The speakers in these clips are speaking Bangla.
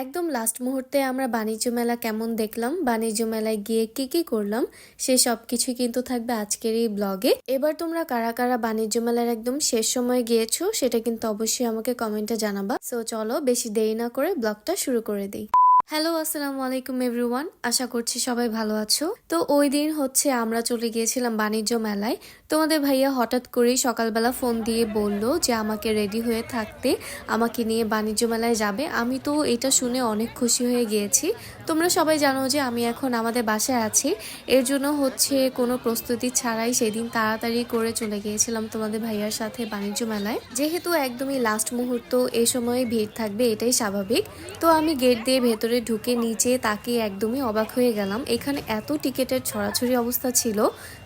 একদম লাস্ট মুহূর্তে আমরা বাণিজ্য মেলা কেমন দেখলাম, বাণিজ্য মেলায় গিয়ে কি কি করলাম, সে সব কিছু কিন্তু থাকবে আজকের এই ব্লগে। এবার তোমরা কারা কারা বাণিজ্য মেলার একদম শেষ সময় গিয়েছো সেটা কিন্তু অবশ্যই আমাকে কমেন্টে জানাবা। সো চলো বেশি দেরি না করে ব্লগটা শুরু করে দিই। হ্যালো, আসসালামু আলাইকুম এভরিওয়ান। আশা করছি সবাই ভালো আছো। তো ওই দিন হচ্ছে আমরা চলে গিয়েছিলাম বাণিজ্য মেলায়। তোমাদের ভাইয়া হঠাৎ করেই সকালবেলা ফোন দিয়ে বলল যে আমাকে রেডি হয়ে থাকতে, আমাকে নিয়ে বাণিজ্য মেলায় যাবে। আমি তো এটা শুনে অনেক খুশি হয়ে গিয়েছি। তোমরা সবাই জানো যে আমি এখন আমাদের বাসায় আছি, এর জন্য হচ্ছে কোনো প্রস্তুতি ছাড়াই সেদিন তাড়াতাড়ি করে চলে গিয়েছিলাম তোমাদের ভাইয়ার সাথে বাণিজ্য মেলায়। যেহেতু একদমই লাস্ট মুহূর্ত, এই সময় ভিড় থাকবে এটাই স্বাভাবিক। তো আমি গেট দিয়ে ভেতরে ঢুকে নিচে তাকিয়ে একদমই অবাক হয়ে গেলাম। এখানে এত টিকেটের ছড়াছড়ি অবস্থা ছিল,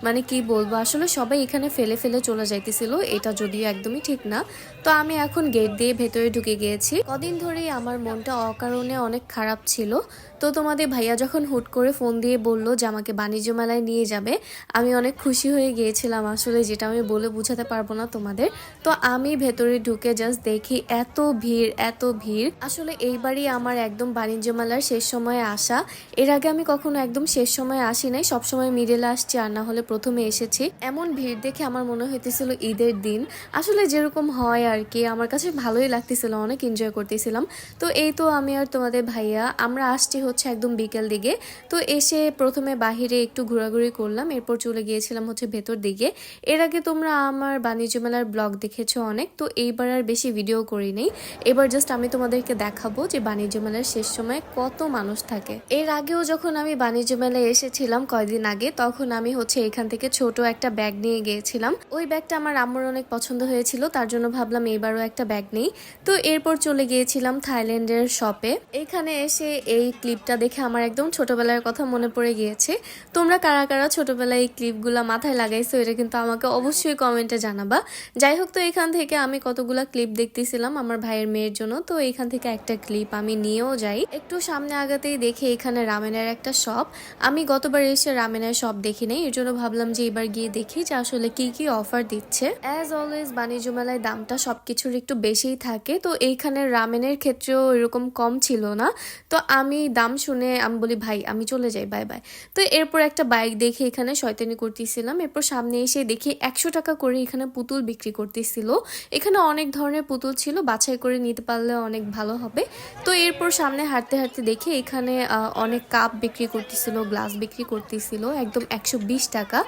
মানে কি বলবো, আসলে সবাই এখানে ফেলে ফেলে চলে যাইতেছিল, এটা যদিও একদমই ঠিক না। তো আমি এখন গেট দিয়ে ভেতরে ঢুকে গিয়েছি। কদিন ধরেই আমার মনটা অকারণে অনেক খারাপ ছিল। তো তোমাদের ভাইয়া যখন হুট করে ফোন দিয়ে বলল যে আমাকে বাণিজ্য মেলায় নিয়ে যাবে, আমি অনেক খুশি হয়ে গিয়েছিলাম আসলে, যেটা আমি বলে বুঝাতে পারবো না তোমাদের। তো আমি ভেতরে ঢুকে জাস্ট দেখি এত ভিড় এত ভিড়। আসলে এইবারই আমার একদম বাণিজ্য মেলার শেষ সময়ে আসা। এর আগে আমি কখনো একদম শেষ সময়ে আসি নাই, সবসময় মিডলে আসছি, আর না হলে প্রথমে এসেছি। এমন ভিড় দেখে আমার মনে হইতেছিল ঈদের দিন, আসলে যেরকম হয় আর কি। আমার কাছে ভালোই লাগতেছিল, অনেক এনজয় করতেছিলাম। তো এই তো আমি আর তোমাদের ভাইয়া আমরা আসছি হচ্ছে একদম বিকেল দিকে। তো এসে প্রথমে বাহিরে একটু ঘোরাঘুরি করলাম, এরপর চলে গিয়েছিলাম হচ্ছে ভেতর দিকে। এর আগে তোমরা আমার বাণিজ্য মেলার ব্লগ দেখেছো অনেক, তো এইবার আর বেশি ভিডিও করি নেই। এবার জাস্ট আমি তোমাদেরকে দেখাবো যে বাণিজ্য মেলার শেষ সময় কত মানুষ থাকে। এর আগেও যখন আমি বাণিজ্য মেলায় এসেছিলাম কয়দিন আগে, তখন আমি হচ্ছে এখান থেকে ছোট একটা ব্যাগ নিয়ে গিয়েছিলাম। ওই ব্যাগটা আমার আম্মুর অনেক পছন্দ হয়েছিল, তার জন্য ভাবলাম এবারও একটা ব্যাগ নেই। তো এরপর চলে গিয়েছিলাম থাইল্যান্ডের শপে। এখানে এসে এই ক্লিপটা দেখে আমার একদম ছোটবেলার কথা মনে পড়ে গিয়েছে। তোমরা কারা কারা ছোটবেলায় এই ক্লিপগুলা মাথায় লাগাইছো এটা কিন্তু আমাকে অবশ্যই কমেন্টে জানাবা। যাই হোক, তো এখান থেকে আমি কতগুলা ক্লিপ দেখতেছিলাম আমার ভাইয়ের মেয়ের জন্য। তো এখান থেকে একটা ক্লিপ আমি নিয়েও যাই। একটু সামনে আগাতেই দেখি এখানে রামেনের একটা শপ। আমি গতবার এসে রামেনের শপ দেখি নাই, এর জন্য ভাবলাম যে এবার গিয়ে দেখি যে আসলে কি কি অফার দিচ্ছে। অ্যাজ অলওয়েজ বাণিজ্য মেলায় দামটা সবকিছুর একটু বেশিই থাকে, তো এইখানে রামেনের ক্ষেত্রেও এরকম কম ছিল না। তো আমি দাম শুনে আমি বলি ভাই আমি চলে যাই, বাই বাই। তো এরপর একটা বাইক দেখে এখানে শয়তানি করতেছিলাম। এরপর সামনে এসে দেখি 100 টাকা করে এখানে পুতুল বিক্রি করতেছিল। এখানে অনেক ধরনের পুতুল ছিল, বাছাই করে নিতে পারলে অনেক ভালো হবে। তো এরপর সামনে হাঁটতে হাঁটতে দেখি এখানে অনেক কাপ বিক্রি করতেছিল, গ্লাস বিক্রি করতেছিল একদম 120 টাকা।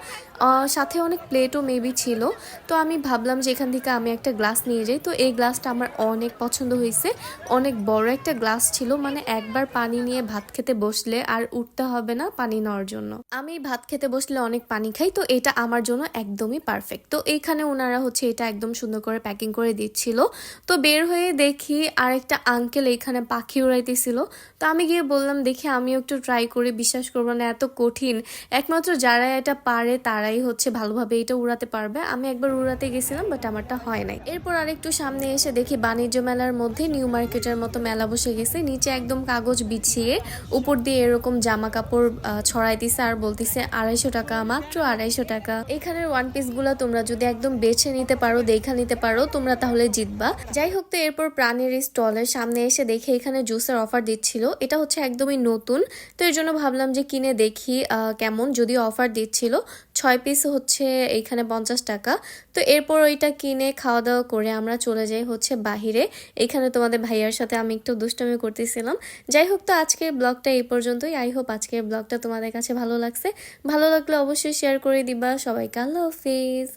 সাথে অনেক প্লেটও মেবি ছিল। তো আমি ভাবলাম যে এখান থেকে আমি একটা গ্লাস নিয়ে যাই। তো এই গ্লাসটা আমার অনেক পছন্দ হয়েছে, অনেক বড় একটা গ্লাস ছিল, মানে একবার পানি নিয়ে ভাত খেতে বসলে আর উঠতে হবে না পানি নেওয়ার জন্য। আমি ভাত খেতে বসলে অনেক পানি খাই, তো এটা আমার জন্য একদমই পারফেক্ট। তো এইখানে ওনারা হচ্ছে এটা একদম সুন্দর করে প্যাকিং করে দিচ্ছিল। তো বের হয়ে দেখি আর একটা আঙ্কেল এখানে পাখি উড়াইতেছিল। তো আমি গিয়ে বললাম দেখি আমিও একটু ট্রাই করে, বিশ্বাস করবো না এত কঠিন, একমাত্র যারা এটা পারে তারাই হচ্ছে ভালোভাবে এটা উড়াতে পারবে। আমি একবার উড়াতে গেছিলাম বাট আমারটা হয় নাই। এরপর আরেকটু সামনে এসে দেখি বাণিজ্য মেলার মধ্যে নিউ মার্কেটের মতো মেলা বসে গেছে। নিচে একদম কাগজ বিছিয়ে উপর দিয়ে এরকম জামা কাপড় ছড়াইতেছে আর বলতেছে 250 টাকা, মাত্র 250 টাকা। এখানের ওয়ান পিস গুলা তোমরা যদি একদম বেছে নিতে পারো, দেখা নিতে পারো, তোমরা তাহলে জিতবা। যাই হোক, তো এরপর প্রাণীর স্টলের সামনে এসে দেখে এখানে জুসের অফার দিচ্ছিল। এটা হচ্ছে একদমই নতুন, তো এর জন্য ভাবলাম যে কিনে দেখি কেমন। যদিও অফার দিচ্ছিল 6 পিস হচ্ছে এইখানে 50 টাকা। তো এরপর ওইটা কিনে খাওয়া দাওয়া করে আমরা চলে যাই হচ্ছে বাহিরে। এখানে তোমাদের ভাইয়ার সাথে আমি একটু দুষ্টামি করতেছিলাম। যাই হোক, তো আজকের ব্লগটা এই পর্যন্তই। আই হোপ আজকের ব্লগটা তোমাদের কাছে ভালো লাগছে। ভালো লাগলে অবশ্যই শেয়ার করে দিবা। সবাইকে আল্লাহ হাফেজ।